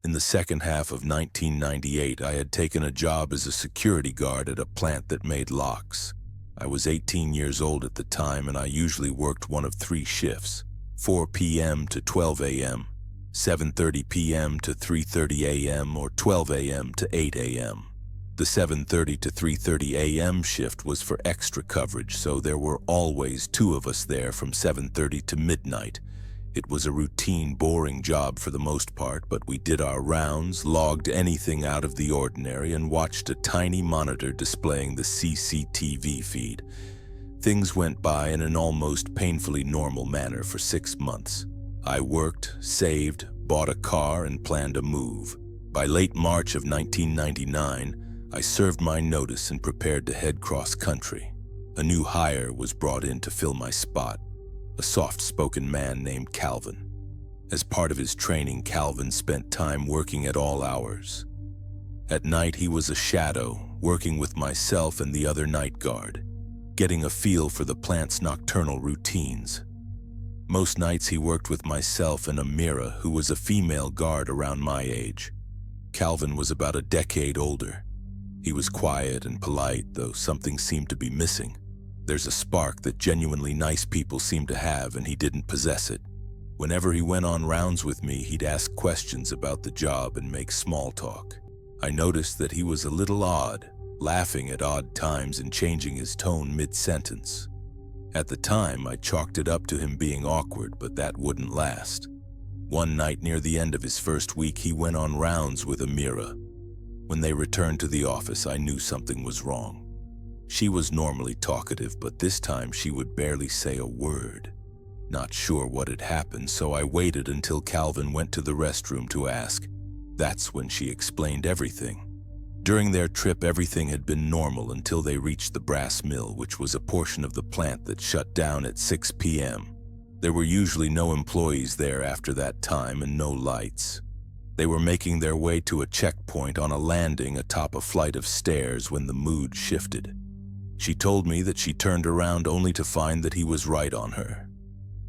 In the second half of 1998, I had taken a job as a security guard at a plant that made locks. I was 18 years old at the time, and I usually worked one of three shifts: 4 p.m. to 12 a.m., 7:30 p.m. to 3:30 a.m., or 12 a.m. to 8 a.m. The 7:30 to 3:30 a.m. shift was for extra coverage, so there were always two of us there from 7:30 to midnight. It was a routine, boring job for the most part, but we did our rounds, logged anything out of the ordinary, and watched a tiny monitor displaying the CCTV feed. Things went by in an almost painfully normal manner for 6 months. I worked, saved, bought a car, and planned a move. By late March of 1999, I served my notice and prepared to head cross-country. A new hire was brought in to fill my spot, a soft-spoken man named Calvin. As part of his training, Calvin spent time working at all hours. At night, he was a shadow, working with myself and the other night guard, getting a feel for the plant's nocturnal routines. Most nights he worked with myself and Amira, who was a female guard around my age. Calvin was about a decade older. He was quiet and polite, though something seemed to be missing. There's a spark that genuinely nice people seem to have, and he didn't possess it. Whenever he went on rounds with me, he'd ask questions about the job and make small talk. I noticed that he was a little odd, laughing at odd times and changing his tone mid-sentence. At the time, I chalked it up to him being awkward, but that wouldn't last. One night near the end of his first week, he went on rounds with Amira. When they returned to the office, I knew something was wrong. She was normally talkative, but this time she would barely say a word. Not sure what had happened, so I waited until Calvin went to the restroom to ask. That's when she explained everything. During their trip, everything had been normal until they reached the brass mill, which was a portion of the plant that shut down at 6 p.m. There were usually no employees there after that time and no lights. They were making their way to a checkpoint on a landing atop a flight of stairs when the mood shifted. She told me that she turned around only to find that he was right on her.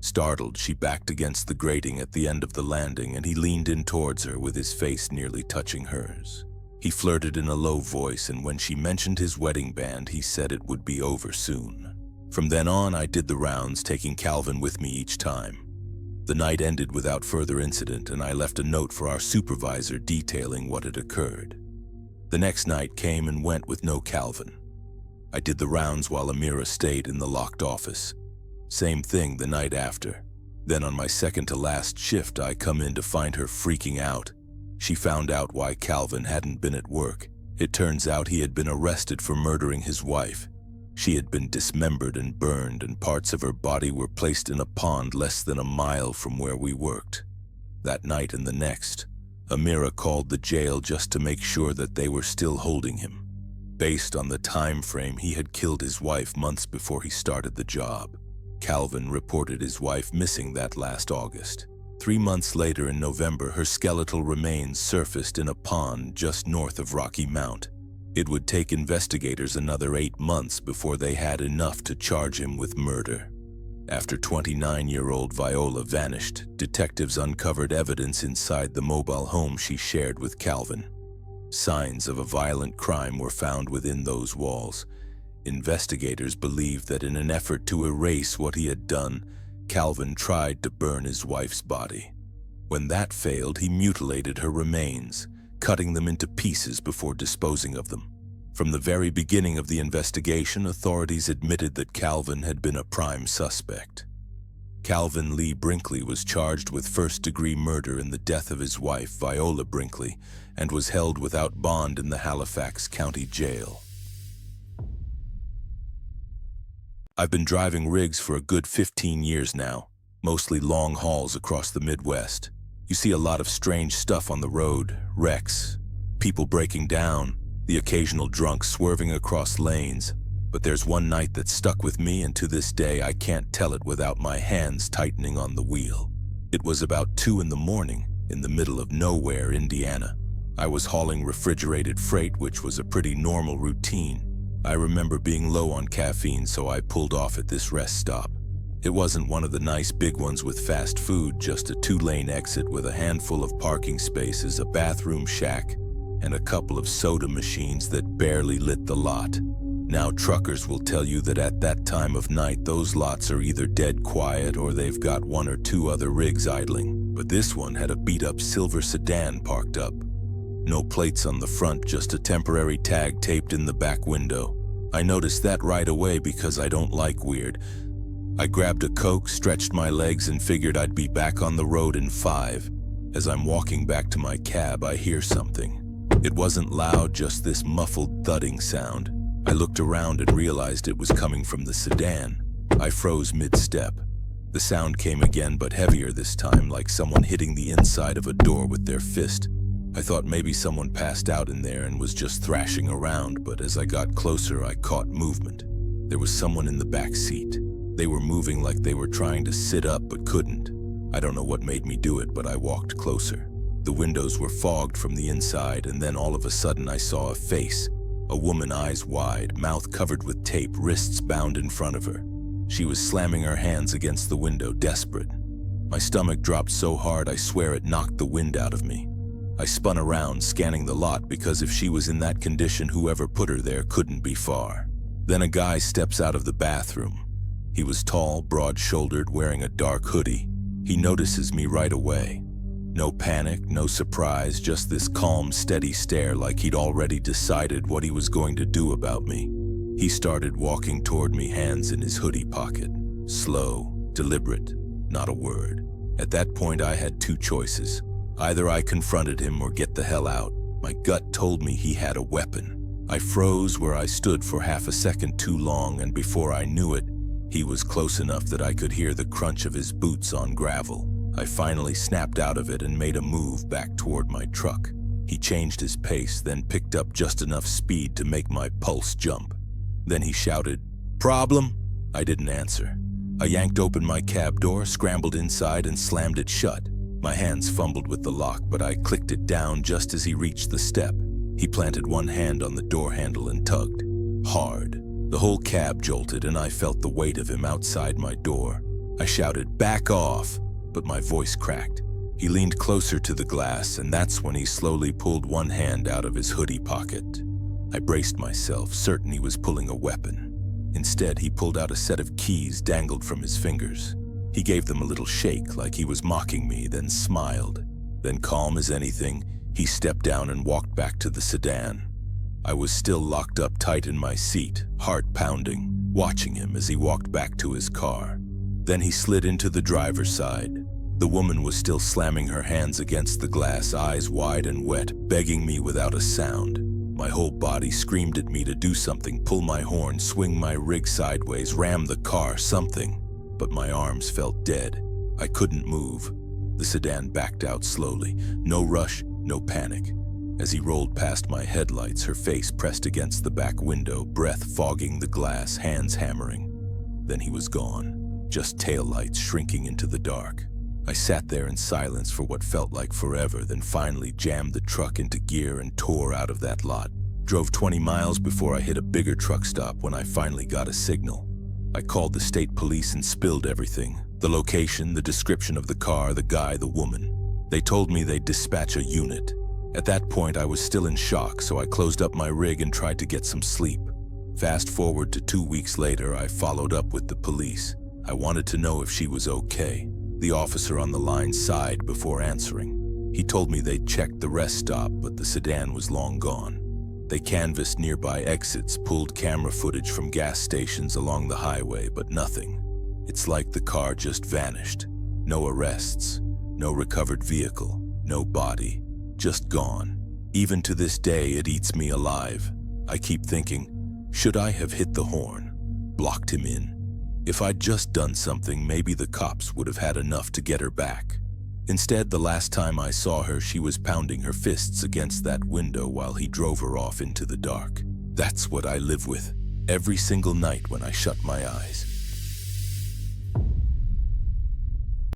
Startled, she backed against the grating at the end of the landing, and he leaned in towards her with his face nearly touching hers. He flirted in a low voice, and when she mentioned his wedding band, he said it would be over soon. From then on, I did the rounds, taking Calvin with me each time. The night ended without further incident, and I left a note for our supervisor detailing what had occurred. The next night came and went with no Calvin. I did the rounds while Amira stayed in the locked office. Same thing the night after. Then on my second to last shift, I come in to find her freaking out. She found out why Calvin hadn't been at work. It turns out he had been arrested for murdering his wife. She had been dismembered and burned, and parts of her body were placed in a pond less than a mile from where we worked. That night and the next, Amira called the jail just to make sure that they were still holding him. Based on the time frame, he had killed his wife months before he started the job. Calvin reported his wife missing that last August. 3 months later, in November, her skeletal remains surfaced in a pond just north of Rocky Mount. It would take investigators another 8 months before they had enough to charge him with murder. After 29-year-old Viola vanished, detectives uncovered evidence inside the mobile home she shared with Calvin. Signs of a violent crime were found within those walls. Investigators believed that in an effort to erase what he had done, Calvin tried to burn his wife's body. When that failed, he mutilated her remains, cutting them into pieces before disposing of them. From the very beginning of the investigation, authorities admitted that Calvin had been a prime suspect. Calvin Lee Brinkley was charged with first-degree murder in the death of his wife, Viola Brinkley, and was held without bond in the Halifax County Jail. I've been driving rigs for a good 15 years now, mostly long hauls across the Midwest. You see a lot of strange stuff on the road: wrecks, people breaking down, the occasional drunk swerving across lanes. But there's one night that stuck with me, and to this day I can't tell it without my hands tightening on the wheel. It was about 2 in the morning in the middle of nowhere, Indiana. I was hauling refrigerated freight, which was a pretty normal routine. I remember being low on caffeine, so I pulled off at this rest stop. It wasn't one of the nice big ones with fast food, just a two-lane exit with a handful of parking spaces, a bathroom shack, and a couple of soda machines that barely lit the lot. Now truckers will tell you that at that time of night those lots are either dead quiet or they've got one or two other rigs idling. But this one had a beat-up silver sedan parked up. No plates on the front, just a temporary tag taped in the back window. I noticed that right away because I don't like weird. I grabbed a Coke, stretched my legs, and figured I'd be back on the road in 5. As I'm walking back to my cab, I hear something. It wasn't loud, just this muffled thudding sound. I looked around and realized it was coming from the sedan. I froze mid-step. The sound came again, but heavier this time, like someone hitting the inside of a door with their fist. I thought maybe someone passed out in there and was just thrashing around, but as I got closer, I caught movement. There was someone in the back seat. They were moving like they were trying to sit up but couldn't. I don't know what made me do it, but I walked closer. The windows were fogged from the inside, and then all of a sudden I saw a face. A woman, eyes wide, mouth covered with tape, wrists bound in front of her. She was slamming her hands against the window, desperate. My stomach dropped so hard I swear it knocked the wind out of me. I spun around, scanning the lot, because if she was in that condition, whoever put her there couldn't be far. Then a guy steps out of the bathroom. He was tall, broad-shouldered, wearing a dark hoodie. He notices me right away. No panic, no surprise, just this calm, steady stare like he'd already decided what he was going to do about me. He started walking toward me, hands in his hoodie pocket. Slow, deliberate, not a word. At that point, I had two choices. Either I confronted him or get the hell out. My gut told me he had a weapon. I froze where I stood for half a second too long, and before I knew it, he was close enough that I could hear the crunch of his boots on gravel. I finally snapped out of it and made a move back toward my truck. He changed his pace, then picked up just enough speed to make my pulse jump. Then he shouted, "Problem?" I didn't answer. I yanked open my cab door, scrambled inside, and slammed it shut. My hands fumbled with the lock, but I clicked it down just as he reached the step. He planted one hand on the door handle and tugged. Hard. The whole cab jolted, and I felt the weight of him outside my door. I shouted, "Back off!" but my voice cracked. He leaned closer to the glass, and that's when he slowly pulled one hand out of his hoodie pocket. I braced myself, certain he was pulling a weapon. Instead, he pulled out a set of keys dangled from his fingers. He gave them a little shake, like he was mocking me, then smiled. Then, calm as anything, he stepped down and walked back to the sedan. I was still locked up tight in my seat, heart pounding, watching him as he walked back to his car. Then he slid into the driver's side. The woman was still slamming her hands against the glass, eyes wide and wet, begging me without a sound. My whole body screamed at me to do something, pull my horn, swing my rig sideways, ram the car, something. But my arms felt dead. I couldn't move. The sedan backed out slowly. No rush, no panic. As he rolled past my headlights, her face pressed against the back window, breath fogging the glass, hands hammering. Then he was gone. Just taillights shrinking into the dark. I sat there in silence for what felt like forever, then finally jammed the truck into gear and tore out of that lot. Drove 20 miles before I hit a bigger truck stop when I finally got a signal. I called the state police and spilled everything. The location, the description of the car, the guy, the woman. They told me they'd dispatch a unit. At that point, I was still in shock, so I closed up my rig and tried to get some sleep. Fast forward to 2 weeks later, I followed up with the police. I wanted to know if she was okay. The officer on the line sighed before answering. He told me they'd checked the rest stop, but the sedan was long gone. They canvassed nearby exits, pulled camera footage from gas stations along the highway, but nothing. It's like the car just vanished. No arrests, no recovered vehicle, no body, just gone. Even to this day, it eats me alive. I keep thinking, should I have hit the horn, blocked him in? If I'd just done something, maybe the cops would have had enough to get her back. Instead, the last time I saw her, she was pounding her fists against that window while he drove her off into the dark. That's what I live with, every single night when I shut my eyes.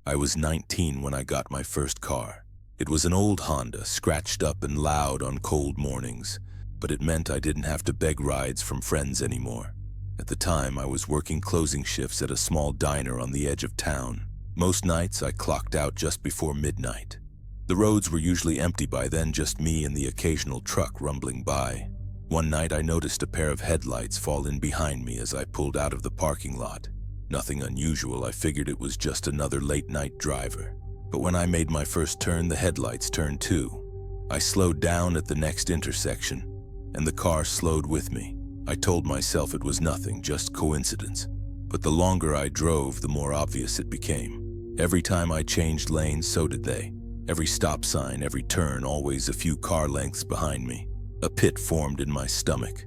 I was 19 when I got my first car. It was an old Honda, scratched up and loud on cold mornings, but it meant I didn't have to beg rides from friends anymore. At the time, I was working closing shifts at a small diner on the edge of town. Most nights, I clocked out just before midnight. The roads were usually empty by then, just me and the occasional truck rumbling by. One night, I noticed a pair of headlights fall in behind me as I pulled out of the parking lot. Nothing unusual, I figured it was just another late-night driver. But when I made my first turn, the headlights turned too. I slowed down at the next intersection, and the car slowed with me. I told myself it was nothing, just coincidence. But the longer I drove, the more obvious it became. Every time I changed lanes, so did they. Every stop sign, every turn, always a few car lengths behind me. A pit formed in my stomach.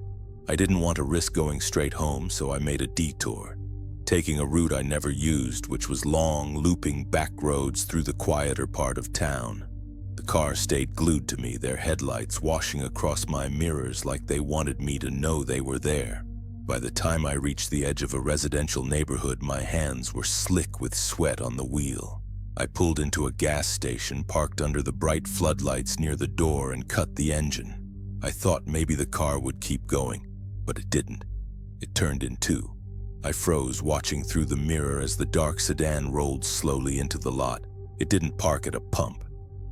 I didn't want to risk going straight home, so I made a detour, taking a route I never used, which was long, looping back roads through the quieter part of town. The car stayed glued to me, their headlights washing across my mirrors like they wanted me to know they were there. By the time I reached the edge of a residential neighborhood, my hands were slick with sweat on the wheel. I pulled into a gas station, parked under the bright floodlights near the door, and cut the engine. I thought maybe the car would keep going, but it didn't. It turned in two. I froze, watching through the mirror as the dark sedan rolled slowly into the lot. It didn't park at a pump.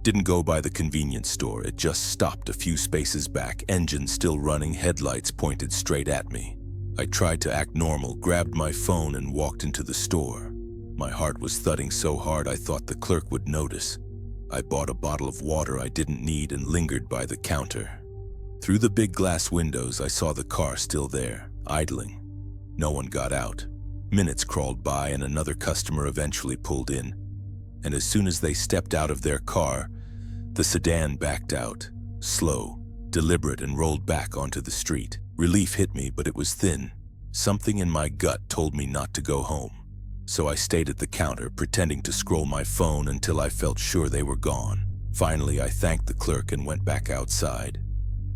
Didn't go by the convenience store. It just stopped a few spaces back, engine still running, headlights pointed straight at me. I tried to act normal, grabbed my phone and walked into the store. My heart was thudding so hard I thought the clerk would notice. I bought a bottle of water I didn't need and lingered by the counter. Through the big glass windows, I saw the car still there, idling. No one got out. Minutes crawled by and another customer eventually pulled in. And as soon as they stepped out of their car, the sedan backed out, slow, deliberate, and rolled back onto the street. Relief hit me, but it was thin. Something in my gut told me not to go home. So I stayed at the counter, pretending to scroll my phone until I felt sure they were gone. Finally, I thanked the clerk and went back outside.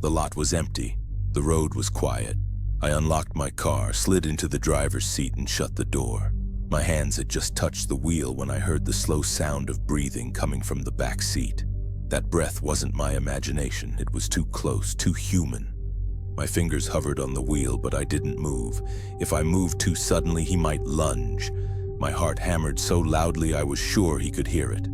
The lot was empty. The road was quiet. I unlocked my car, slid into the driver's seat, and shut the door. My hands had just touched the wheel when I heard the slow sound of breathing coming from the back seat. That breath wasn't my imagination. It was too close, too human. My fingers hovered on the wheel, but I didn't move. If I moved too suddenly, he might lunge. My heart hammered so loudly I was sure he could hear it.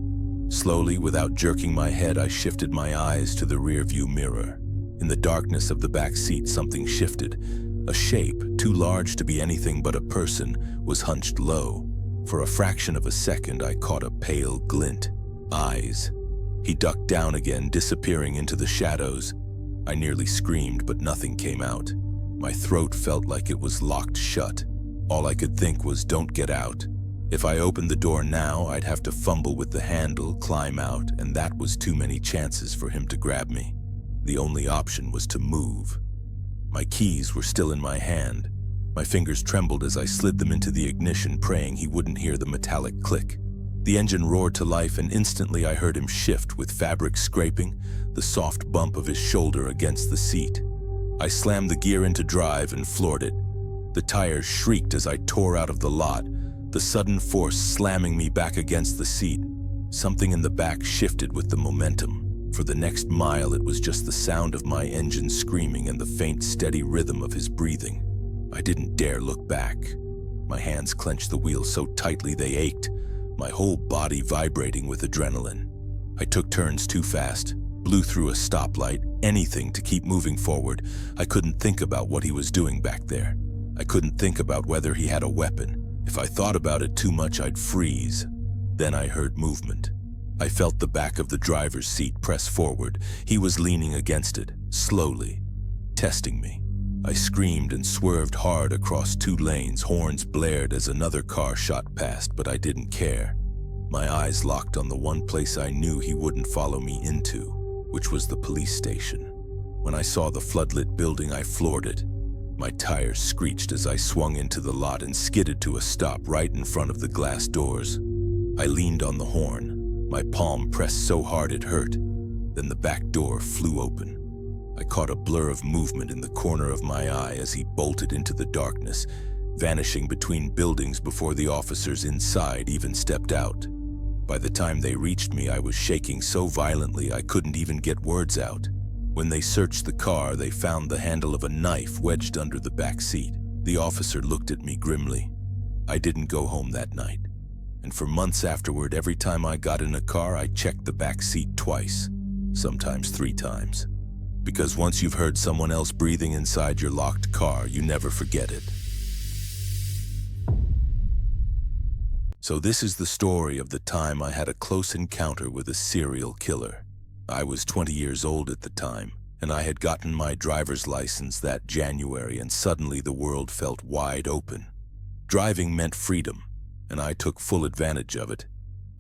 Slowly, without jerking my head, I shifted my eyes to the rearview mirror. In the darkness of the back seat, something shifted. A shape, too large to be anything but a person, was hunched low. For a fraction of a second, I caught a pale glint. Eyes. He ducked down again, disappearing into the shadows. I nearly screamed, but nothing came out. My throat felt like it was locked shut. All I could think was, don't get out. If I opened the door now, I'd have to fumble with the handle, climb out, and that was too many chances for him to grab me. The only option was to move. My keys were still in my hand. My fingers trembled as I slid them into the ignition, praying he wouldn't hear the metallic click. The engine roared to life, and instantly I heard him shift, with fabric scraping, the soft bump of his shoulder against the seat. I slammed the gear into drive and floored it. The tires shrieked as I tore out of the lot, the sudden force slamming me back against the seat. Something in the back shifted with the momentum. For the next mile, it was just the sound of my engine screaming and the faint, steady rhythm of his breathing. I didn't dare look back. My hands clenched the wheel so tightly they ached, my whole body vibrating with adrenaline. I took turns too fast, blew through a stoplight, anything to keep moving forward. I couldn't think about what he was doing back there. I couldn't think about whether he had a weapon. If I thought about it too much, I'd freeze. Then I heard movement. I felt the back of the driver's seat press forward. He was leaning against it, slowly, testing me. I screamed and swerved hard across 2 lanes. Horns blared as another car shot past, but I didn't care. My eyes locked on the one place I knew he wouldn't follow me into, which was the police station. When I saw the floodlit building, I floored it. My tires screeched as I swung into the lot and skidded to a stop right in front of the glass doors. I leaned on the horn. My palm pressed so hard it hurt. Then the back door flew open. I caught a blur of movement in the corner of my eye as he bolted into the darkness, vanishing between buildings before the officers inside even stepped out. By the time they reached me, I was shaking so violently I couldn't even get words out. When they searched the car, they found the handle of a knife wedged under the back seat. The officer looked at me grimly. I didn't go home that night. And for months afterward, every time I got in a car, I checked the back seat twice, sometimes 3 times. Because once you've heard someone else breathing inside your locked car, you never forget it. So this is the story of the time I had a close encounter with a serial killer. I was 20 years old at the time, and I had gotten my driver's license that January, and suddenly the world felt wide open. Driving meant freedom, and I took full advantage of it,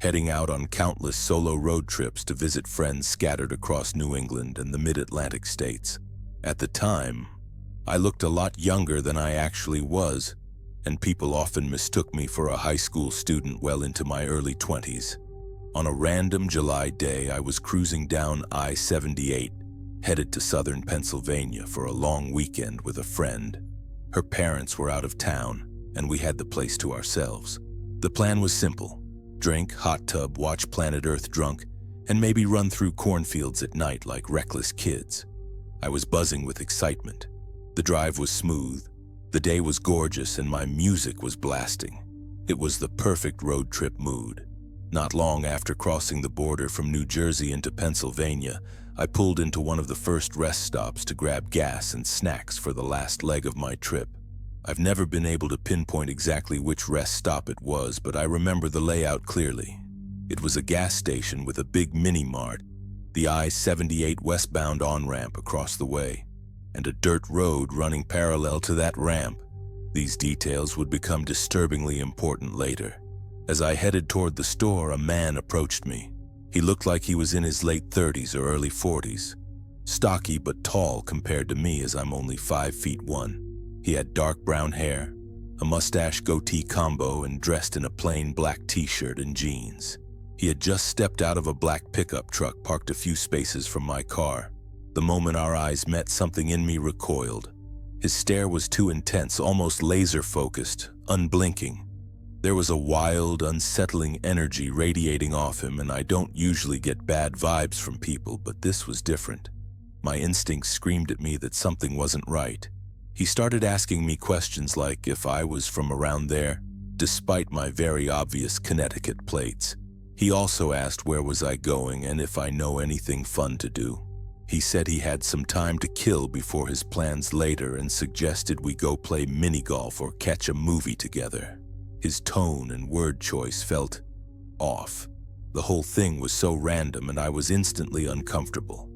heading out on countless solo road trips to visit friends scattered across New England and the mid-Atlantic states. At the time, I looked a lot younger than I actually was, and people often mistook me for a high school student well into my early 20s. On a random July day, I was cruising down I-78, headed to southern Pennsylvania for a long weekend with a friend. Her parents were out of town, and we had the place to ourselves. The plan was simple: drink, hot tub, watch Planet Earth drunk, and maybe run through cornfields at night like reckless kids. I was buzzing with excitement. The drive was smooth, the day was gorgeous, and my music was blasting. It was the perfect road trip mood. Not long after crossing the border from New Jersey into Pennsylvania, I pulled into one of the first rest stops to grab gas and snacks for the last leg of my trip. I've never been able to pinpoint exactly which rest stop it was, but I remember the layout clearly. It was a gas station with a big mini-mart, the I-78 westbound on-ramp across the way, and a dirt road running parallel to that ramp. These details would become disturbingly important later. As I headed toward the store, a man approached me. He looked like he was in his late 30s or early 40s. Stocky but tall compared to me, as I'm only 5'1". He had dark brown hair, a mustache-goatee combo, and dressed in a plain black t-shirt and jeans. He had just stepped out of a black pickup truck parked a few spaces from my car. The moment our eyes met, something in me recoiled. His stare was too intense, almost laser-focused, unblinking. There was a wild, unsettling energy radiating off him, and I don't usually get bad vibes from people, but this was different. My instincts screamed at me that something wasn't right. He started asking me questions like if I was from around there, despite my very obvious Connecticut plates. He also asked where was I going and if I know anything fun to do. He said he had some time to kill before his plans later and suggested we go play mini-golf or catch a movie together. His tone and word choice felt off. The whole thing was so random, and I was instantly uncomfortable.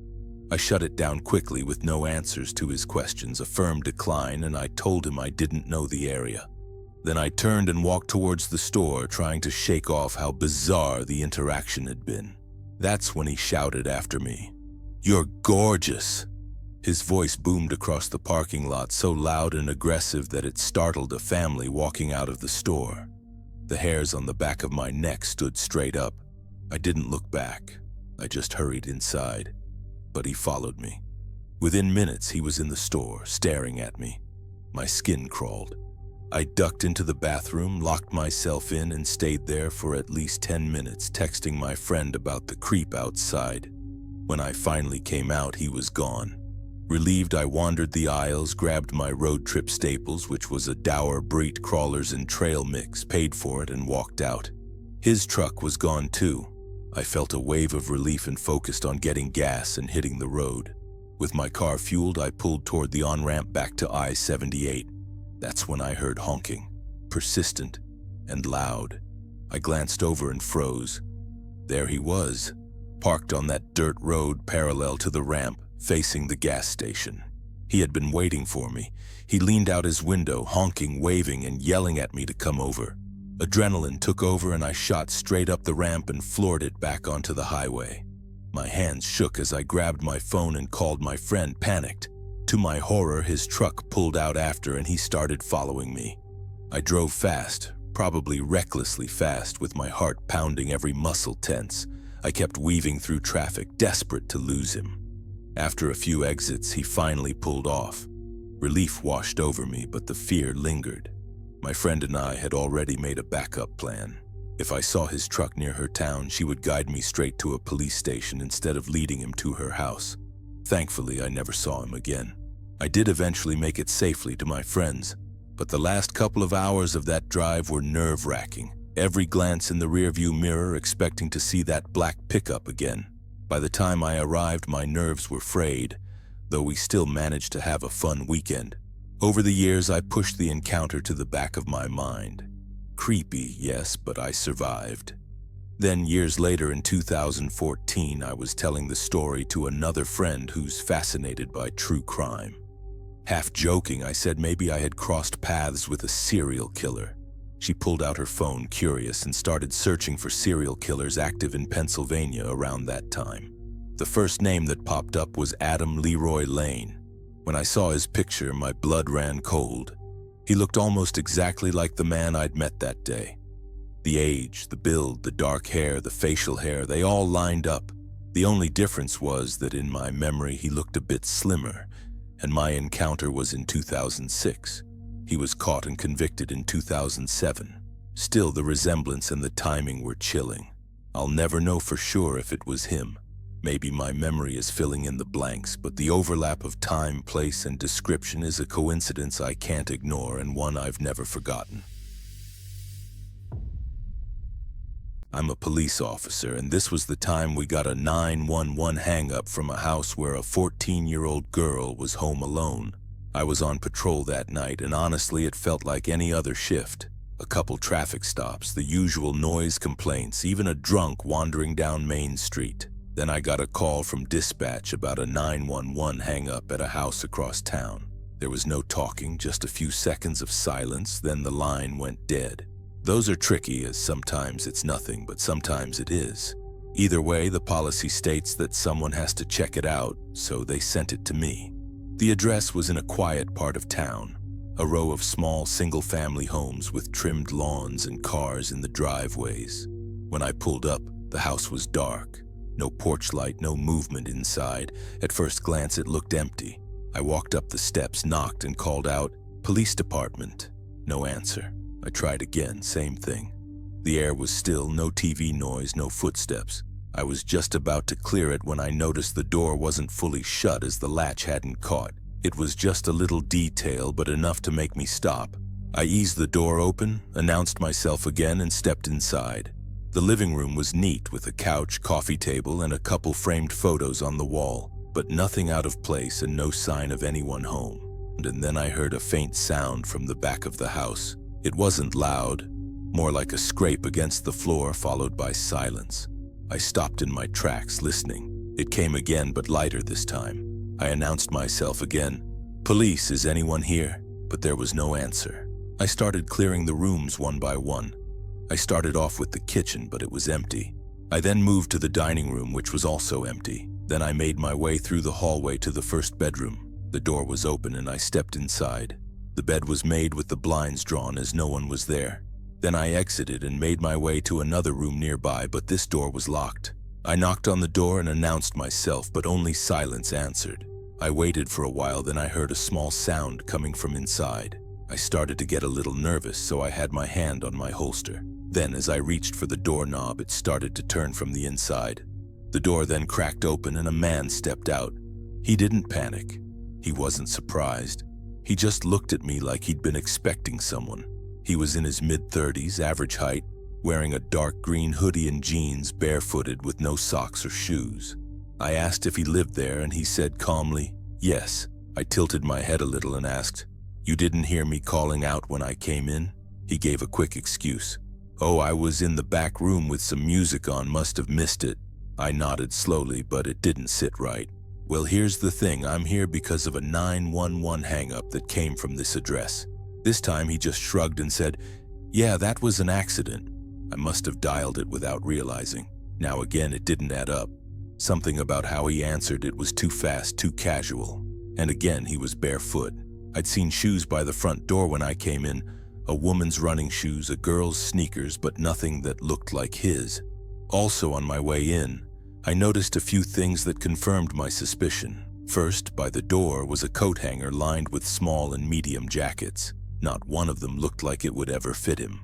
I shut it down quickly with no answers to his questions, a firm decline, and I told him I didn't know the area. Then I turned and walked towards the store, trying to shake off how bizarre the interaction had been. That's when he shouted after me, "You're gorgeous!" His voice boomed across the parking lot, so loud and aggressive that it startled a family walking out of the store. The hairs on the back of my neck stood straight up. I didn't look back. I just hurried inside. But he followed me. Within minutes, he was in the store, staring at me. My skin crawled. I ducked into the bathroom, locked myself in, and stayed there for at least 10 minutes, texting my friend about the creep outside. When I finally came out, he was gone. Relieved, I wandered the aisles, grabbed my road trip staples, which was a Dower Breed Crawlers and Trail mix, paid for it, and walked out. His truck was gone too. I felt a wave of relief and focused on getting gas and hitting the road. With my car fueled, I pulled toward the on-ramp back to I-78. That's when I heard honking, persistent and loud. I glanced over and froze. There he was, parked on that dirt road parallel to the ramp, facing the gas station. He had been waiting for me. He leaned out his window, honking, waving, and yelling at me to come over. Adrenaline took over, and I shot straight up the ramp and floored it back onto the highway. My hands shook as I grabbed my phone and called my friend, panicked. To my horror, his truck pulled out after, and he started following me. I drove fast, probably recklessly fast, with my heart pounding, every muscle tense. I kept weaving through traffic, desperate to lose him. After a few exits, he finally pulled off. Relief washed over me, but the fear lingered. My friend and I had already made a backup plan. If I saw his truck near her town, she would guide me straight to a police station instead of leading him to her house. Thankfully, I never saw him again. I did eventually make it safely to my friends, But the last couple of hours of that drive were nerve-wracking. Every glance in the rearview mirror expecting to see that black pickup again. By the time I arrived, my nerves were frayed, though we still managed to have a fun weekend. Over the years, I pushed the encounter to the back of my mind. Creepy, yes, but I survived. Then, years later in 2014, I was telling the story to another friend who's fascinated by true crime. Half joking, I said maybe I had crossed paths with a serial killer. She pulled out her phone, curious, and started searching for serial killers active in Pennsylvania around that time. The first name that popped up was Adam Leroy Lane. When I saw his picture, my blood ran cold. He looked almost exactly like the man I'd met that day. The age, the build, the dark hair, the facial hair, they all lined up. The only difference was that in my memory he looked a bit slimmer, and my encounter was in 2006. He was caught and convicted in 2007. Still, the resemblance and the timing were chilling. I'll never know for sure if it was him. Maybe my memory is filling in the blanks, but the overlap of time, place, and description is a coincidence I can't ignore and one I've never forgotten. I'm a police officer, and this was the time we got a 911 hang-up from a house where a 14-year-old girl was home alone. I was on patrol that night, and honestly, it felt like any other shift. A couple traffic stops, the usual noise complaints, even a drunk wandering down Main Street. Then I got a call from dispatch about a 911 hang-up at a house across town. There was no talking, just a few seconds of silence, then the line went dead. Those are tricky, as sometimes it's nothing, but sometimes it is. Either way, the policy states that someone has to check it out, so they sent it to me. The address was in a quiet part of town, a row of small single-family homes with trimmed lawns and cars in the driveways. When I pulled up, the house was dark. No porch light, no movement inside. At first glance, it looked empty. I walked up the steps, knocked, and called out, "Police department." No answer. I tried again, same thing. The air was still, no TV noise, no footsteps. I was just about to clear it when I noticed the door wasn't fully shut as the latch hadn't caught. It was just a little detail, but enough to make me stop. I eased the door open, announced myself again, and stepped inside. The living room was neat with a couch, coffee table, and a couple framed photos on the wall, but nothing out of place and no sign of anyone home. And then I heard a faint sound from the back of the house. It wasn't loud, more like a scrape against the floor followed by silence. I stopped in my tracks, listening. It came again, but lighter this time. I announced myself again. "Police, is anyone here?" But there was no answer. I started clearing the rooms one by one. I started off with the kitchen, but it was empty. I then moved to the dining room, which was also empty. Then I made my way through the hallway to the first bedroom. The door was open and I stepped inside. The bed was made with the blinds drawn as no one was there. Then I exited and made my way to another room nearby, but this door was locked. I knocked on the door and announced myself, but only silence answered. I waited for a while, then I heard a small sound coming from inside. I started to get a little nervous, so I had my hand on my holster. Then, as I reached for the doorknob, it started to turn from the inside. The door then cracked open and a man stepped out. He didn't panic. He wasn't surprised. He just looked at me like he'd been expecting someone. He was in his mid-30s, average height, wearing a dark green hoodie and jeans, barefooted with no socks or shoes. I asked if he lived there and he said calmly, "Yes." I tilted my head a little and asked, "You didn't hear me calling out when I came in?" He gave a quick excuse. "Oh, I was in the back room with some music on, must have missed it." I nodded slowly, but it didn't sit right. "Well, here's the thing, I'm here because of a 911 hang-up that came from this address." This time he just shrugged and said, "Yeah, that was an accident." I must have dialed it without realizing. Now again, it didn't add up. Something about how he answered it was too fast, too casual. And again, he was barefoot. I'd seen shoes by the front door when I came in, a woman's running shoes, a girl's sneakers, but nothing that looked like his. Also on my way in, I noticed a few things that confirmed my suspicion. First, by the door was a coat hanger lined with small and medium jackets. Not one of them looked like it would ever fit him.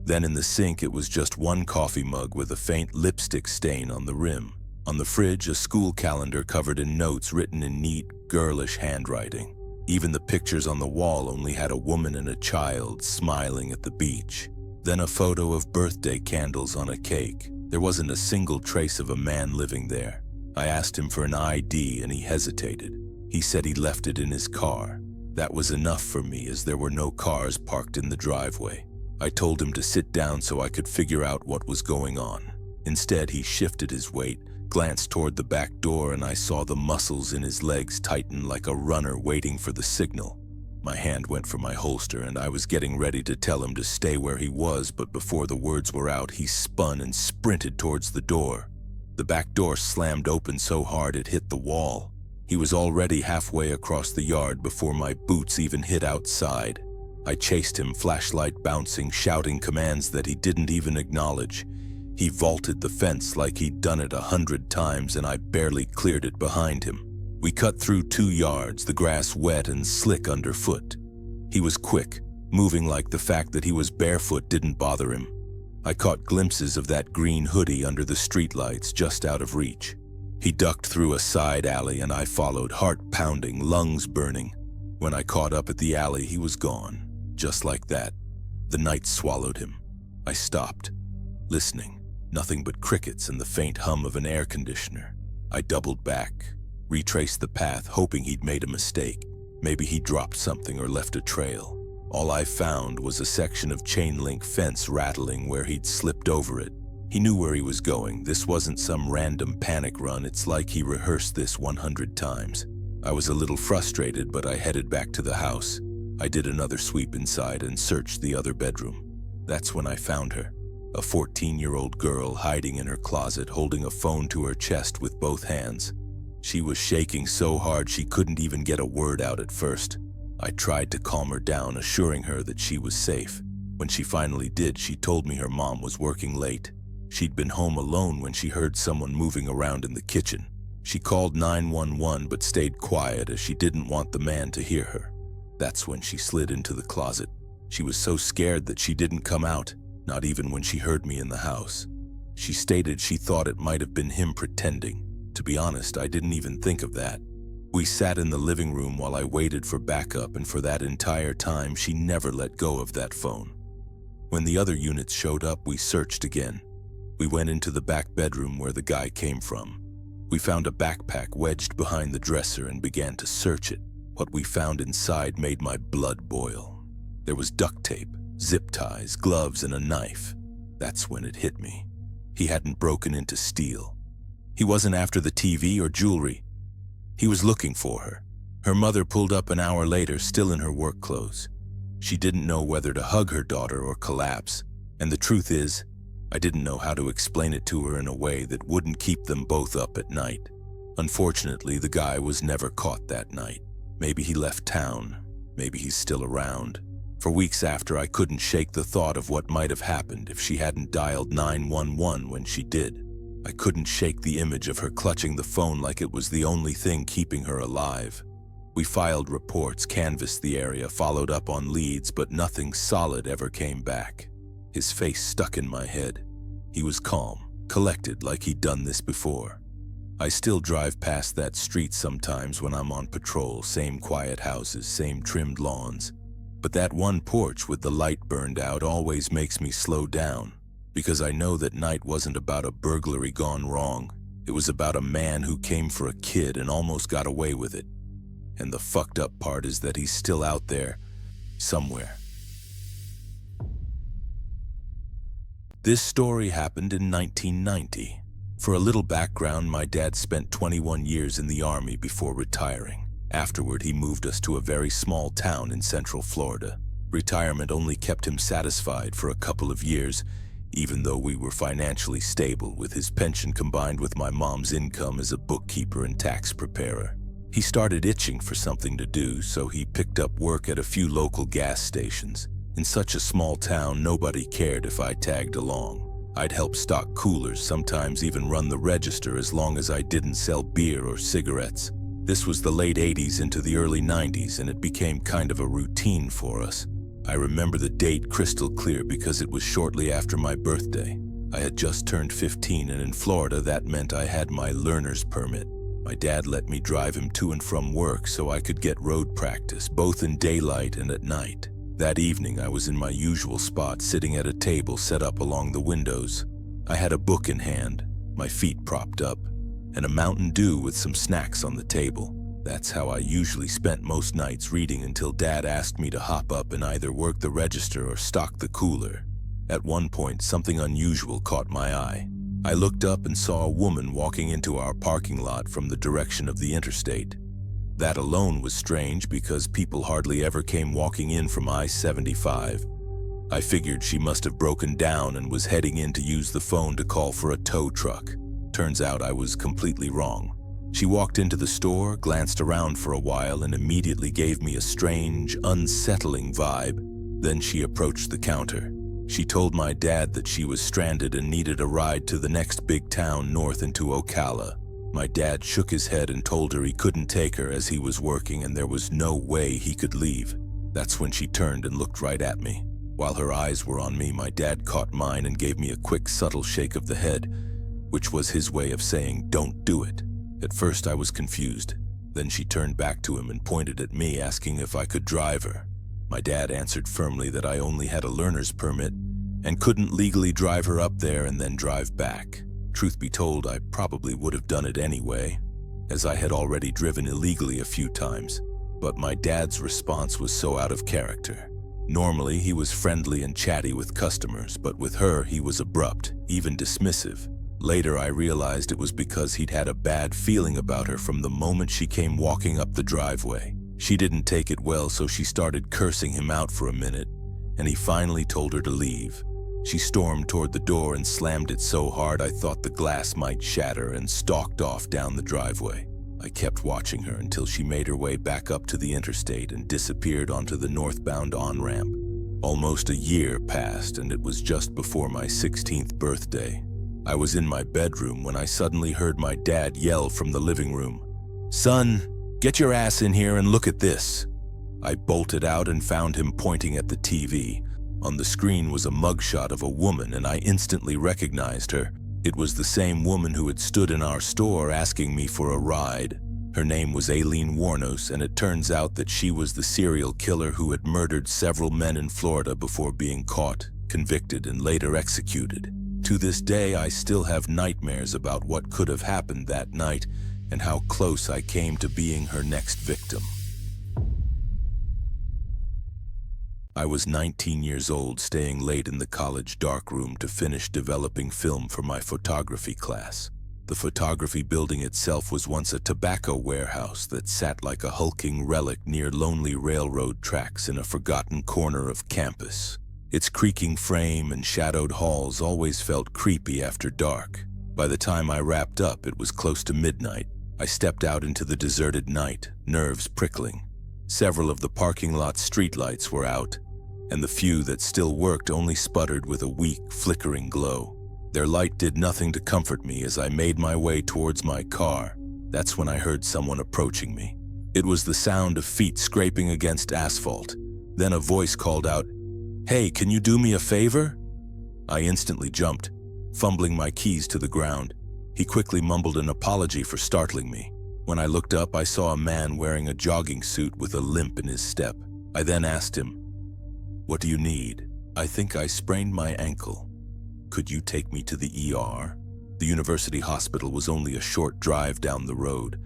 Then in the sink, it was just one coffee mug with a faint lipstick stain on the rim. On the fridge, a school calendar covered in notes written in neat, girlish handwriting. Even the pictures on the wall only had a woman and a child smiling at the beach. Then a photo of birthday candles on a cake. There wasn't a single trace of a man living there. I asked him for an ID and he hesitated. He said he left it in his car. That was enough for me as there were no cars parked in the driveway. I told him to sit down so I could figure out what was going on. Instead, he shifted his weight, glanced toward the back door, and I saw the muscles in his legs tighten like a runner waiting for the signal. My hand went for my holster and I was getting ready to tell him to stay where he was, but before the words were out, he spun and sprinted towards the door. The back door slammed open so hard it hit the wall. He was already halfway across the yard before my boots even hit outside. I chased him, flashlight bouncing, shouting commands that he didn't even acknowledge. He vaulted the fence like he'd done it 100 times and I barely cleared it behind him. We cut through 2 yards, the grass wet and slick underfoot. He was quick, moving like the fact that he was barefoot didn't bother him. I caught glimpses of that green hoodie under the streetlights just out of reach. He ducked through a side alley and I followed, heart pounding, lungs burning. When I caught up at the alley, he was gone. Just like that. The night swallowed him. I stopped, listening. Nothing but crickets and the faint hum of an air conditioner. I doubled back, retraced the path, hoping he'd made a mistake. Maybe he dropped something or left a trail. All I found was a section of chain link fence rattling where he'd slipped over it. He knew where he was going. This wasn't some random panic run. It's like he rehearsed this 100 times. I was a little frustrated, but I headed back to the house. I did another sweep inside and searched the other bedroom. That's when I found her. A 14-year-old girl hiding in her closet, holding a phone to her chest with both hands. She was shaking so hard she couldn't even get a word out at first. I tried to calm her down, assuring her that she was safe. When she finally did, she told me her mom was working late. She'd been home alone when she heard someone moving around in the kitchen. She called 911 but stayed quiet as she didn't want the man to hear her. That's when she slid into the closet. She was so scared that she didn't come out, not even when she heard me in the house. She stated she thought it might have been him pretending. To be honest, I didn't even think of that. We sat in the living room while I waited for backup, and for that entire time, she never let go of that phone. When the other units showed up, we searched again. We went into the back bedroom where the guy came from. We found a backpack wedged behind the dresser and began to search it. What we found inside made my blood boil. There was duct tape, zip ties, gloves, and a knife. That's when it hit me. He hadn't broken in to steal. He wasn't after the TV or jewelry. He was looking for her. Her mother pulled up an hour later, still in her work clothes. She didn't know whether to hug her daughter or collapse. And the truth is, I didn't know how to explain it to her in a way that wouldn't keep them both up at night. Unfortunately, the guy was never caught that night. Maybe he left town. Maybe he's still around. For weeks after, I couldn't shake the thought of what might have happened if she hadn't dialed 911 when she did. I couldn't shake the image of her clutching the phone like it was the only thing keeping her alive. We filed reports, canvassed the area, followed up on leads, but nothing solid ever came back. His face stuck in my head. He was calm, collected like he'd done this before. I still drive past that street sometimes when I'm on patrol, same quiet houses, same trimmed lawns. But that one porch with the light burned out always makes me slow down, because I know that night wasn't about a burglary gone wrong. It was about a man who came for a kid and almost got away with it. And the fucked up part is that he's still out there, somewhere. This story happened in 1990. For a little background, my dad spent 21 years in the Army before retiring. Afterward, he moved us to a very small town in Central Florida. Retirement only kept him satisfied for a couple of years, even though we were financially stable, with his pension combined with my mom's income as a bookkeeper and tax preparer. He started itching for something to do, so he picked up work at a few local gas stations. In such a small town, nobody cared if I tagged along. I'd help stock coolers, sometimes even run the register, as long as I didn't sell beer or cigarettes. This was the late 80s into the early 90s, and it became kind of a routine for us. I remember the date crystal clear because it was shortly after my birthday. I had just turned 15, and in Florida that meant I had my learner's permit. My dad let me drive him to and from work so I could get road practice, both in daylight and at night. That evening, I was in my usual spot, sitting at a table set up along the windows. I had a book in hand, my feet propped up, and a Mountain Dew with some snacks on the table. That's how I usually spent most nights reading until Dad asked me to hop up and either work the register or stock the cooler. At one point, something unusual caught my eye. I looked up and saw a woman walking into our parking lot from the direction of the interstate. That alone was strange because people hardly ever came walking in from I-75. I figured she must have broken down and was heading in to use the phone to call for a tow truck. Turns out I was completely wrong. She walked into the store, glanced around for a while, and immediately gave me a strange, unsettling vibe. Then she approached the counter. She told my dad that she was stranded and needed a ride to the next big town north into Ocala. My dad shook his head and told her he couldn't take her as he was working and there was no way he could leave. That's when she turned and looked right at me. While her eyes were on me, my dad caught mine and gave me a quick, subtle shake of the head, which was his way of saying, "Don't do it." At first I was confused. Then she turned back to him and pointed at me, asking if I could drive her. My dad answered firmly that I only had a learner's permit and couldn't legally drive her up there and then drive back. Truth be told, I probably would have done it anyway, as I had already driven illegally a few times. But my dad's response was so out of character. Normally, he was friendly and chatty with customers, but with her, he was abrupt, even dismissive. Later, I realized it was because he'd had a bad feeling about her from the moment she came walking up the driveway. She didn't take it well, so she started cursing him out for a minute, and he finally told her to leave. She stormed toward the door and slammed it so hard I thought the glass might shatter and stalked off down the driveway. I kept watching her until she made her way back up to the interstate and disappeared onto the northbound on-ramp. Almost a year passed, and it was just before my 16th birthday. I was in my bedroom when I suddenly heard my dad yell from the living room, "Son, get your ass in here and look at this." I bolted out and found him pointing at the TV. On the screen was a mugshot of a woman, and I instantly recognized her. It was the same woman who had stood in our store asking me for a ride. Her name was Aileen Warnos, and it turns out that she was the serial killer who had murdered several men in Florida before being caught, convicted, and later executed. To this day, I still have nightmares about what could have happened that night and how close I came to being her next victim. I was 19 years old, staying late in the college darkroom to finish developing film for my photography class. The photography building itself was once a tobacco warehouse that sat like a hulking relic near lonely railroad tracks in a forgotten corner of campus. Its creaking frame and shadowed halls always felt creepy after dark. By the time I wrapped up, it was close to midnight. I stepped out into the deserted night, nerves prickling. Several of the parking lot's streetlights were out, and the few that still worked only sputtered with a weak, flickering glow. Their light did nothing to comfort me as I made my way towards my car. That's when I heard someone approaching me. It was the sound of feet scraping against asphalt. Then a voice called out, "Hey, can you do me a favor?" I instantly jumped, fumbling my keys to the ground. He quickly mumbled an apology for startling me. When I looked up, I saw a man wearing a jogging suit with a limp in his step. I then asked him, "What do you need?" "I think I sprained my ankle. Could you take me to the ER?" The university hospital was only a short drive down the road.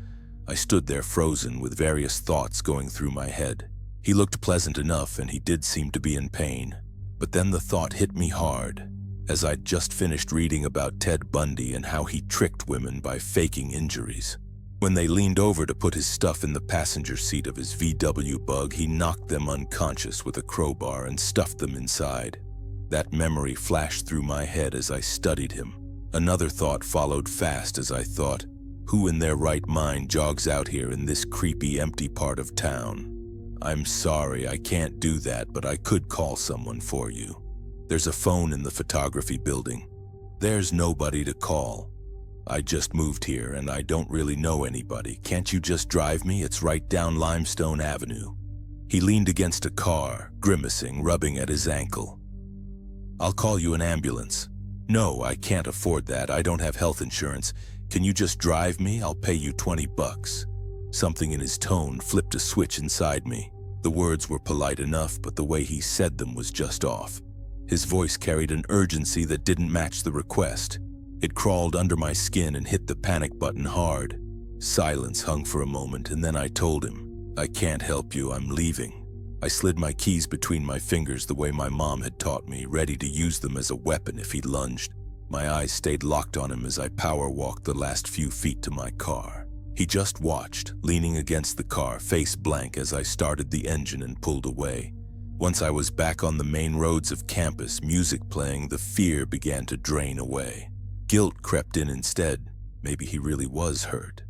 I stood there frozen with various thoughts going through my head. He looked pleasant enough, and he did seem to be in pain. But then the thought hit me hard, as I'd just finished reading about Ted Bundy and how he tricked women by faking injuries. When they leaned over to put his stuff in the passenger seat of his VW Bug, he knocked them unconscious with a crowbar and stuffed them inside. That memory flashed through my head as I studied him. Another thought followed fast as I thought, who in their right mind jogs out here in this creepy, empty part of town? "I'm sorry, I can't do that, but I could call someone for you. There's a phone in the photography building." "There's nobody to call. I just moved here and I don't really know anybody. Can't you just drive me? It's right down Limestone Avenue." He leaned against a car, grimacing, rubbing at his ankle. "I'll call you an ambulance." "No, I can't afford that. I don't have health insurance. "Can you just drive me? I'll pay you $20. Something in his tone flipped a switch inside me. The words were polite enough, but the way he said them was just off. His voice carried an urgency that didn't match the request. It crawled under my skin and hit the panic button hard. Silence hung for a moment, and then I told him, "I can't help you, I'm leaving." I slid my keys between my fingers the way my mom had taught me, ready to use them as a weapon if he lunged. My eyes stayed locked on him as I power walked the last few feet to my car. He just watched, leaning against the car, face blank as I started the engine and pulled away. Once I was back on the main roads of campus, music playing, the fear began to drain away. Guilt crept in instead. Maybe he really was hurt.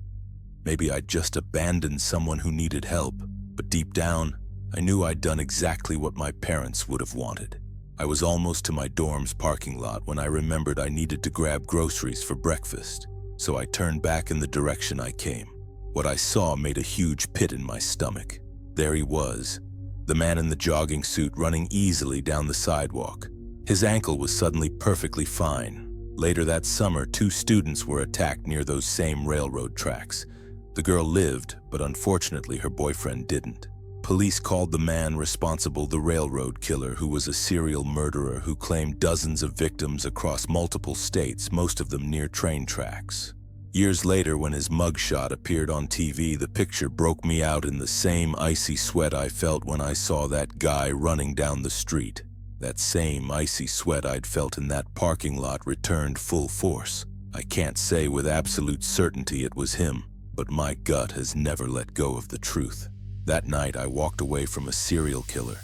Maybe I'd just abandoned someone who needed help. But deep down, I knew I'd done exactly what my parents would have wanted. I was almost to my dorm's parking lot when I remembered I needed to grab groceries for breakfast. So I turned back in the direction I came. What I saw made a huge pit in my stomach. There he was, the man in the jogging suit running easily down the sidewalk. His ankle was suddenly perfectly fine. Later that summer, 2 students were attacked near those same railroad tracks. The girl lived, but unfortunately her boyfriend didn't. Police called the man responsible the railroad killer, who was a serial murderer who claimed dozens of victims across multiple states, most of them near train tracks. Years later, when his mugshot appeared on TV, the picture broke me out in the same icy sweat I felt when I saw that guy running down the street. That same icy sweat I'd felt in that parking lot returned full force. I can't say with absolute certainty it was him, but my gut has never let go of the truth. That night, I walked away from a serial killer.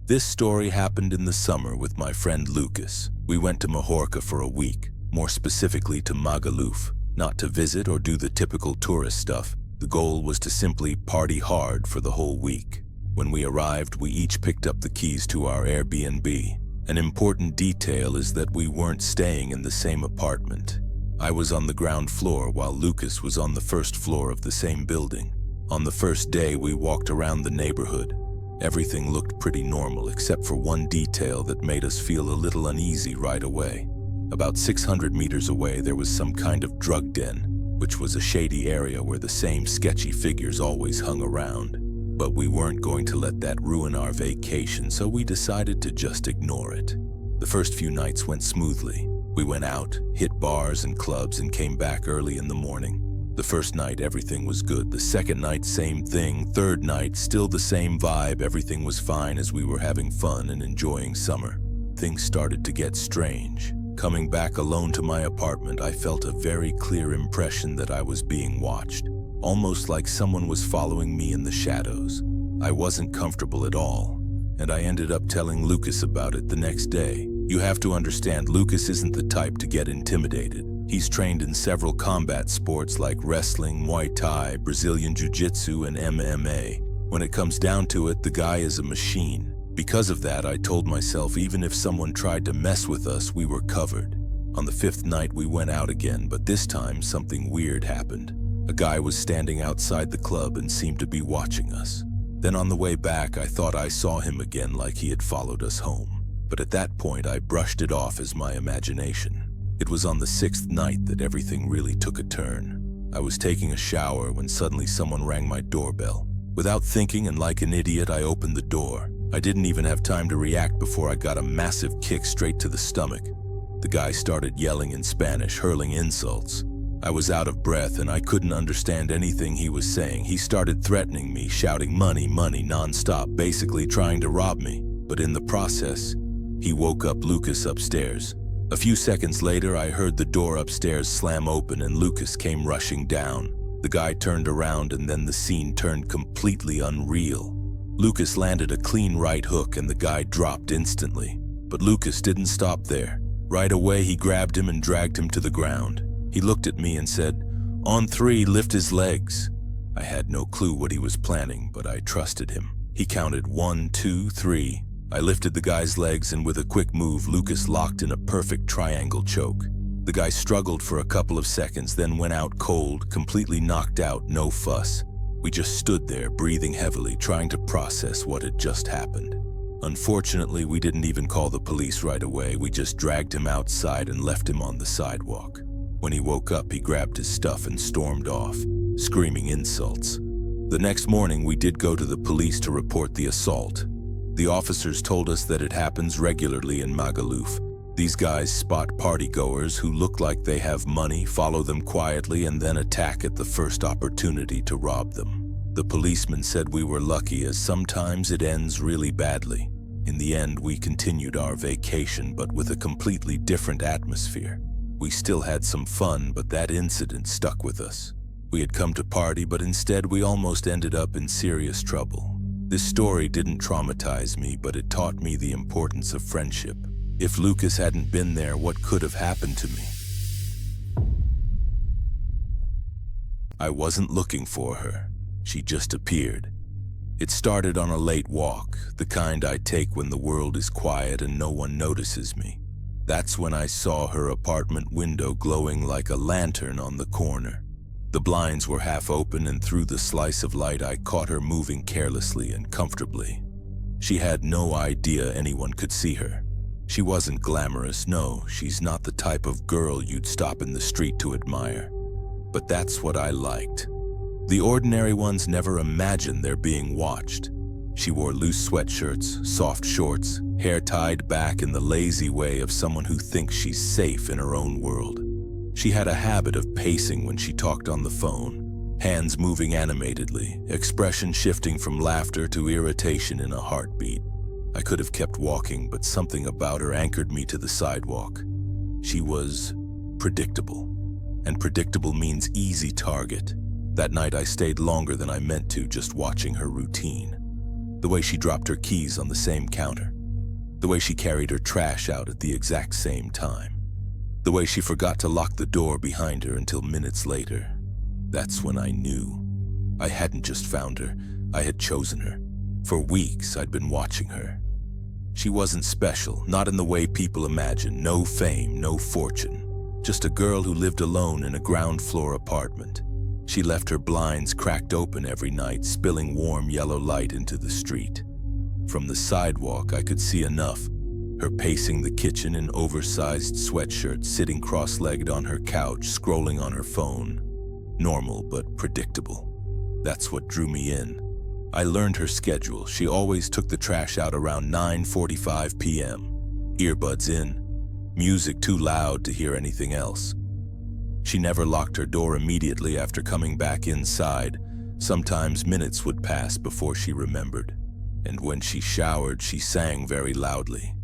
This story happened in the summer with my friend Lucas. We went to Majorca for a week, more specifically to Magaluf, not to visit or do the typical tourist stuff. The goal was to simply party hard for the whole week. When we arrived, we each picked up the keys to our Airbnb. An important detail is that we weren't staying in the same apartment. I was on the ground floor while Lucas was on the first floor of the same building. On the first day, we walked around the neighborhood. Everything looked pretty normal except for one detail that made us feel a little uneasy right away. About 600 meters away, there was some kind of drug den, which was a shady area where the same sketchy figures always hung around. But we weren't going to let that ruin our vacation, so we decided to just ignore it. The first few nights went smoothly. We went out, hit bars and clubs, and came back early in the morning. The first night, everything was good. The second night, same thing. Third night, still the same vibe. Everything was fine as we were having fun and enjoying summer. Things started to get strange. Coming back alone to my apartment, I felt a very clear impression that I was being watched, almost like someone was following me in the shadows. I wasn't comfortable at all, and I ended up telling Lucas about it the next day. You have to understand, Lucas isn't the type to get intimidated. He's trained in several combat sports like wrestling, Muay Thai, Brazilian Jiu-Jitsu, and MMA. When it comes down to it, the guy is a machine. Because of that, I told myself even if someone tried to mess with us, we were covered. On the 5th night, we went out again, but this time something weird happened. A guy was standing outside the club and seemed to be watching us. Then on the way back, I thought I saw him again, like he had followed us home. But at that point, I brushed it off as my imagination. It was on the 6th night that everything really took a turn. I was taking a shower when suddenly someone rang my doorbell. Without thinking and like an idiot, I opened the door. I didn't even have time to react before I got a massive kick straight to the stomach. The guy started yelling in Spanish, hurling insults. I was out of breath and I couldn't understand anything he was saying. He started threatening me, shouting money, money, non-stop, basically trying to rob me. But in the process, he woke up Lucas upstairs. A few seconds later, I heard the door upstairs slam open and Lucas came rushing down. The guy turned around and then the scene turned completely unreal. Lucas landed a clean right hook and the guy dropped instantly. But Lucas didn't stop there. Right away, he grabbed him and dragged him to the ground. He looked at me and said, "On 3, lift his legs." I had no clue what he was planning, but I trusted him. He counted 1, 2, 3. I lifted the guy's legs and with a quick move, Lucas locked in a perfect triangle choke. The guy struggled for a couple of seconds, then went out cold, completely knocked out, no fuss. We just stood there, breathing heavily, trying to process what had just happened. Unfortunately, we didn't even call the police right away. We just dragged him outside and left him on the sidewalk. When he woke up, he grabbed his stuff and stormed off, screaming insults. The next morning, we did go to the police to report the assault. The officers told us that it happens regularly in Magaluf. These guys spot partygoers who look like they have money, follow them quietly, and then attack at the first opportunity to rob them. The policeman said we were lucky, as sometimes it ends really badly. In the end, we continued our vacation, but with a completely different atmosphere. We still had some fun, but that incident stuck with us. We had come to party, but instead we almost ended up in serious trouble. This story didn't traumatize me, but it taught me the importance of friendship. If Lucas hadn't been there, what could have happened to me? I wasn't looking for her. She just appeared. It started on a late walk, the kind I take when the world is quiet and no one notices me. That's when I saw her apartment window glowing like a lantern on the corner. The blinds were half open, and through the slice of light I caught her moving carelessly and comfortably. She had no idea anyone could see her. She wasn't glamorous, no, she's not the type of girl you'd stop in the street to admire. But that's what I liked. The ordinary ones never imagine they're being watched. She wore loose sweatshirts, soft shorts, hair tied back in the lazy way of someone who thinks she's safe in her own world. She had a habit of pacing when she talked on the phone, hands moving animatedly, expression shifting from laughter to irritation in a heartbeat. I could have kept walking, but something about her anchored me to the sidewalk. She was predictable, and predictable means easy target. That night I stayed longer than I meant to, just watching her routine. The way she dropped her keys on the same counter. The way she carried her trash out at the exact same time. The way she forgot to lock the door behind her until minutes later. That's when I knew. I hadn't just found her, I had chosen her. For weeks I'd been watching her. She wasn't special, not in the way people imagine. No fame, no fortune. Just a girl who lived alone in a ground floor apartment. She left her blinds cracked open every night, spilling warm yellow light into the street. From the sidewalk, I could see enough. Her pacing the kitchen in oversized sweatshirt, sitting cross-legged on her couch, scrolling on her phone. Normal, but predictable. That's what drew me in. I learned her schedule. She always took the trash out around 9:45 p.m. Earbuds in, music too loud to hear anything else. She never locked her door immediately after coming back inside. Sometimes minutes would pass before she remembered. And when she showered, she sang very loudly.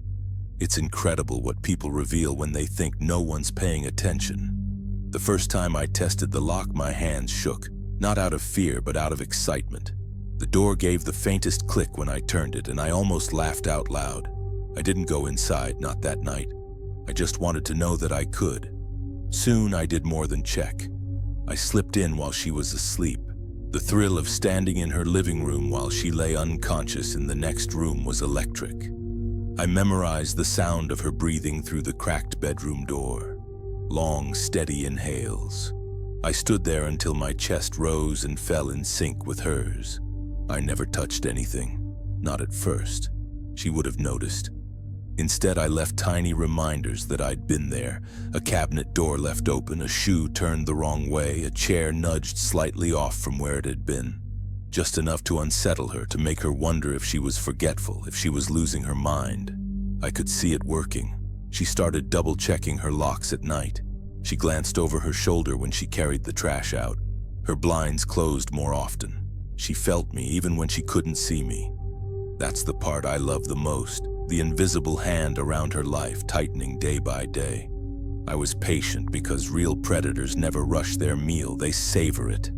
It's incredible what people reveal when they think no one's paying attention. The first time I tested the lock, my hands shook, not out of fear, but out of excitement. The door gave the faintest click when I turned it, and I almost laughed out loud. I didn't go inside, not that night. I just wanted to know that I could. Soon I did more than check. I slipped in while she was asleep. The thrill of standing in her living room while she lay unconscious in the next room was electric. I memorized the sound of her breathing through the cracked bedroom door. Long, steady inhales. I stood there until my chest rose and fell in sync with hers. I never touched anything, not at first. She would have noticed. Instead, I left tiny reminders that I'd been there. A cabinet door left open, a shoe turned the wrong way, a chair nudged slightly off from where it had been. Just enough to unsettle her, to make her wonder if she was forgetful, if she was losing her mind. I could see it working. She started double-checking her locks at night. She glanced over her shoulder when she carried the trash out. Her blinds closed more often. She felt me even when she couldn't see me. That's the part I love the most, the invisible hand around her life, tightening day by day. I was patient because real predators never rush their meal, they savor it.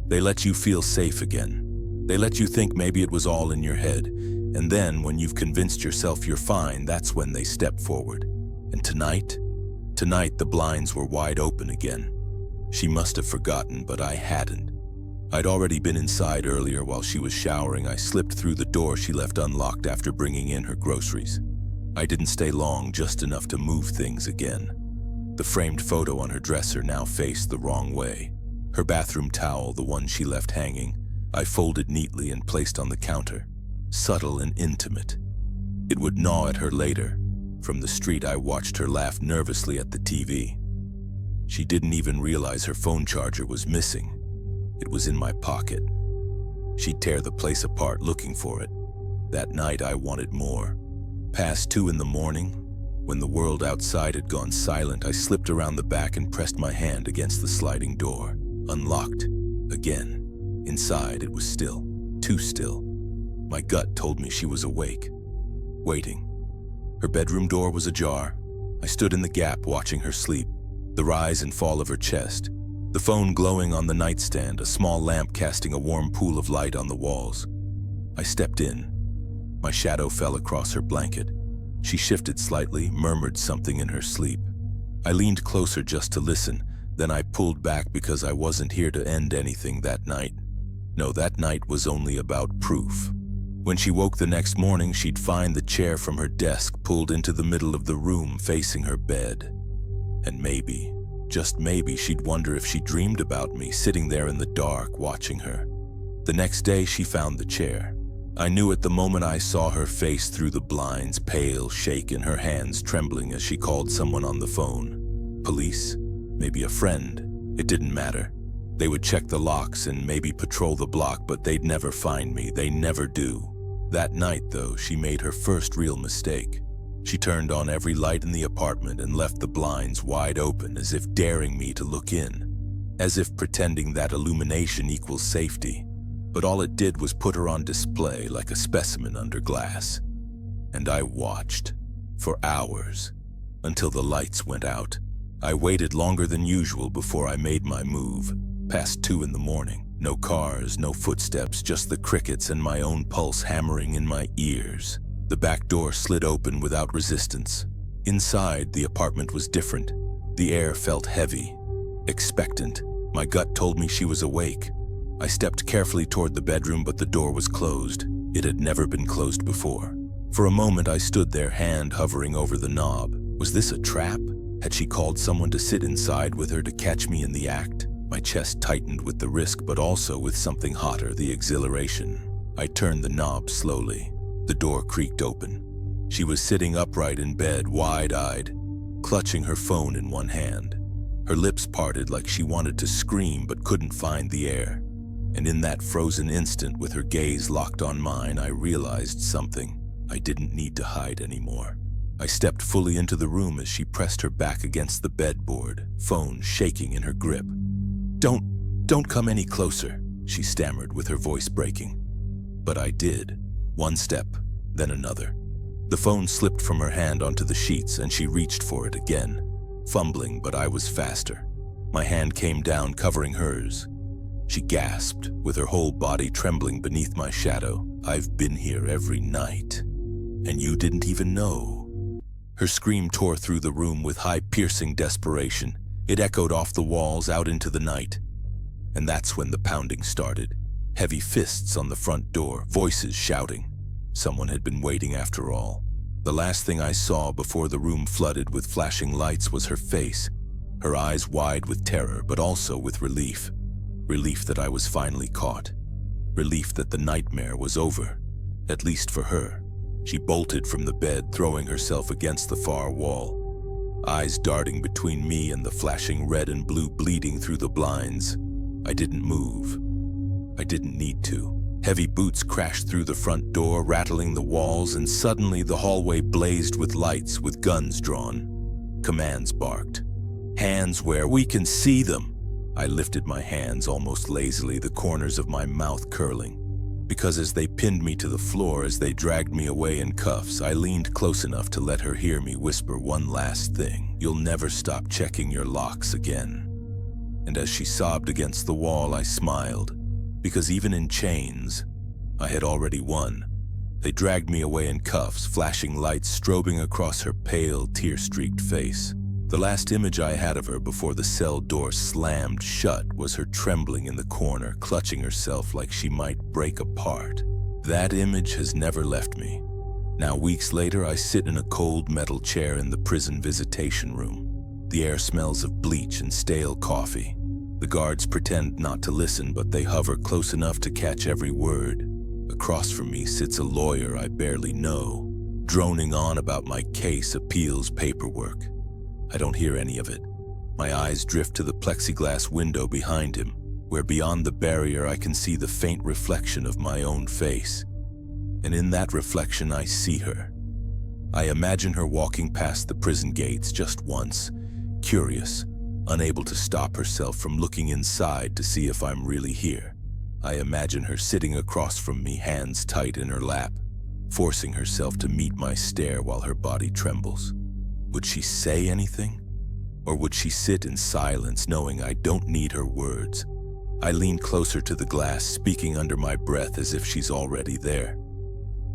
They let you feel safe again. They let you think maybe it was all in your head. And then, when you've convinced yourself you're fine, that's when they step forward. And tonight the blinds were wide open again. She must have forgotten, but I hadn't. I'd already been inside earlier while she was showering. I slipped through the door she left unlocked after bringing in her groceries. I didn't stay long, just enough to move things again. The framed photo on her dresser now faced the wrong way. Her bathroom towel, the one she left hanging, I folded neatly and placed on the counter. Subtle and intimate. It would gnaw at her later. From the street, I watched her laugh nervously at the TV. She didn't even realize her phone charger was missing. It was in my pocket. She'd tear the place apart looking for it. That night, I wanted more. Past 2 in the morning, when the world outside had gone silent, I slipped around the back and pressed my hand against the sliding door. Unlocked. Again. Inside, it was still. Too still. My gut told me she was awake. Waiting. Her bedroom door was ajar. I stood in the gap watching her sleep, the rise and fall of her chest, the phone glowing on the nightstand, a small lamp casting a warm pool of light on the walls. I stepped in. My shadow fell across her blanket. She shifted slightly, murmured something in her sleep. I leaned closer just to listen, then I pulled back because I wasn't here to end anything that night. No, that night was only about proof. When she woke the next morning, she'd find the chair from her desk pulled into the middle of the room facing her bed. And maybe, just maybe, she'd wonder if she dreamed about me sitting there in the dark watching her. The next day, she found the chair. I knew at the moment I saw her face through the blinds, pale, shaken, her hands trembling as she called someone on the phone. Police? Maybe a friend. It didn't matter. They would check the locks and maybe patrol the block, but they'd never find me. They never do. That night, though, she made her first real mistake. She turned on every light in the apartment and left the blinds wide open, as if daring me to look in, as if pretending that illumination equals safety. But all it did was put her on display like a specimen under glass. And I watched for hours until the lights went out. I waited longer than usual before I made my move. Past 2 in the morning. No cars, no footsteps, just the crickets and my own pulse hammering in my ears. The back door slid open without resistance. Inside, the apartment was different. The air felt heavy, expectant. My gut told me she was awake. I stepped carefully toward the bedroom, but the door was closed. It had never been closed before. For a moment, I stood there, hand hovering over the knob. Was this a trap? Had she called someone to sit inside with her to catch me in the act? My chest tightened with the risk, but also with something hotter, the exhilaration. I turned the knob slowly. The door creaked open. She was sitting upright in bed, wide-eyed, clutching her phone in one hand. Her lips parted like she wanted to scream but couldn't find the air. And in that frozen instant, with her gaze locked on mine, I realized something. I didn't need to hide anymore. I stepped fully into the room as she pressed her back against the bedboard, phone shaking in her grip. Don't come any closer," she stammered with her voice breaking. But I did. One step, then another. The phone slipped from her hand onto the sheets and she reached for it again, fumbling, but I was faster. My hand came down, covering hers. She gasped, with her whole body trembling beneath my shadow. "I've been here every night, and you didn't even know." Her scream tore through the room with high, piercing desperation. It echoed off the walls out into the night. And that's when the pounding started. Heavy fists on the front door, voices shouting. Someone had been waiting after all. The last thing I saw before the room flooded with flashing lights was her face, her eyes wide with terror, but also with relief. Relief that I was finally caught. Relief that the nightmare was over, at least for her. She bolted from the bed, throwing herself against the far wall, eyes darting between me and the flashing red and blue bleeding through the blinds. I didn't move. I didn't need to. Heavy boots crashed through the front door, rattling the walls, and suddenly the hallway blazed with lights, with guns drawn. Commands barked. "Hands where we can see them." I lifted my hands almost lazily, the corners of my mouth curling. Because as they pinned me to the floor, as they dragged me away in cuffs, I leaned close enough to let her hear me whisper one last thing. "You'll never stop checking your locks again." And as she sobbed against the wall, I smiled, because even in chains, I had already won. They dragged me away in cuffs, flashing lights strobing across her pale, tear-streaked face. The last image I had of her before the cell door slammed shut was her trembling in the corner, clutching herself like she might break apart. That image has never left me. Now, weeks later, I sit in a cold metal chair in the prison visitation room. The air smells of bleach and stale coffee. The guards pretend not to listen, but they hover close enough to catch every word. Across from me sits a lawyer I barely know, droning on about my case, appeals, paperwork. I don't hear any of it. My eyes drift to the plexiglass window behind him, where beyond the barrier I can see the faint reflection of my own face. And in that reflection I see her. I imagine her walking past the prison gates just once, curious, unable to stop herself from looking inside to see if I'm really here. I imagine her sitting across from me, hands tight in her lap, forcing herself to meet my stare while her body trembles. Would she say anything? Or would she sit in silence, knowing I don't need her words? I lean closer to the glass, speaking under my breath as if she's already there.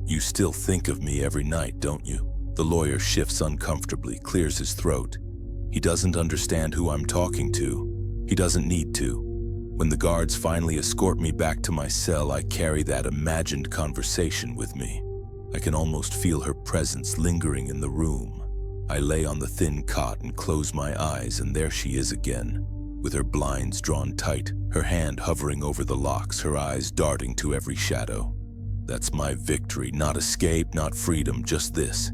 You still think of me every night, don't you? The lawyer shifts uncomfortably, clears his throat. He doesn't understand who I'm talking to. He doesn't need to. When the guards finally escort me back to my cell, I carry that imagined conversation with me. I can almost feel her presence lingering in the room. I lay on the thin cot and close my eyes, and there she is again, with her blinds drawn tight, her hand hovering over the locks, her eyes darting to every shadow. That's my victory, not escape, not freedom, just this,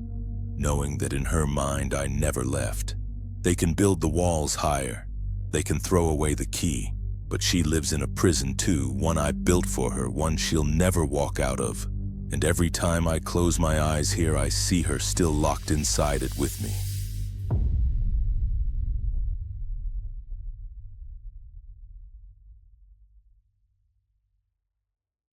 knowing that in her mind I never left. They can build the walls higher, they can throw away the key, but she lives in a prison too, one I built for her, one she'll never walk out of. And every time I close my eyes here, I see her still locked inside it with me.